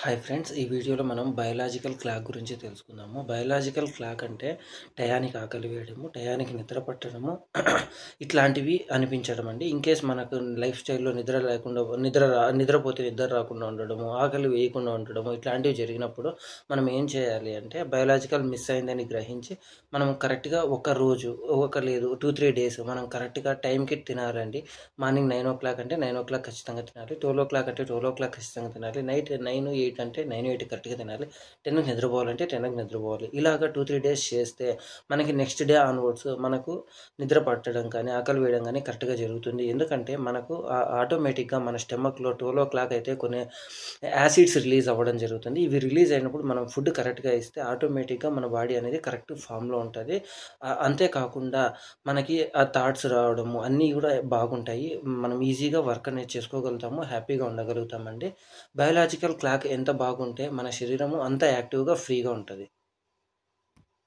Hi friends, ఈ వీడియోలో మనం బయలాజికల్ క్లాక్ గురించి తెలుసుకుందాము. బయలాజికల్ క్లాక్ అంటే టయానికి ఆకలి వేయడము, టయానికి నిద్ర పట్టడము ఇట్లాంటివి అనిపించడం అండి. ఇన్కేస్ మనకు లైఫ్ స్టైల్లో నిద్ర లేకుండా నిద్రపోతే నిద్ర రాకుండా ఉండడము, ఆకలి వేయకుండా ఉండడము ఇట్లాంటివి జరిగినప్పుడు మనం ఏం చేయాలి అంటే బయలాజికల్ మిస్ అయిందని గ్రహించి మనం కరెక్ట్గా ఒక రోజు లేదు 2-3 డేస్ మనం కరెక్ట్గా టైంకి తినాలండి. మార్నింగ్ 9 అంటే 9 ఖచ్చితంగా తినాలి. 12 అంటే 12 ఖచ్చితంగా తినాలి. నైట్ 9-8 అంటే 9-8 కరెక్ట్గా తినాలి. 10కి నిద్రపోవాలంటే 10కి నిద్రపోవాలి. ఇలాగ 2-3 డేస్ చేస్తే మనకి నెక్స్ట్ డే ఆన్వర్డ్స్ మనకు నిద్ర పట్టడం కానీ ఆకలి వేయడం కానీ కరెక్ట్గా జరుగుతుంది. ఎందుకంటే మనకు ఆటోమేటిక్గా మన స్టమక్లో 12 అయితే కొన్ని యాసిడ్స్ రిలీజ్ అవ్వడం జరుగుతుంది. ఇవి రిలీజ్ అయినప్పుడు మనం ఫుడ్ కరెక్ట్గా ఇస్తే ఆటోమేటిక్గా మన బాడీ అనేది కరెక్ట్ ఫామ్లో ఉంటుంది. అంతేకాకుండా మనకి ఆ థాట్స్ రావడము అన్నీ కూడా బాగుంటాయి. మనం ఈజీగా వర్క్ అనేది చేసుకోగలుగుతాము, హ్యాపీగా ఉండగలుగుతామండి. బయోలాజికల్ క్లాక్ ఎంత బాగుంటే మన శరీరము అంత యాక్టివ్గా ఫ్రీగా ఉంటుంది.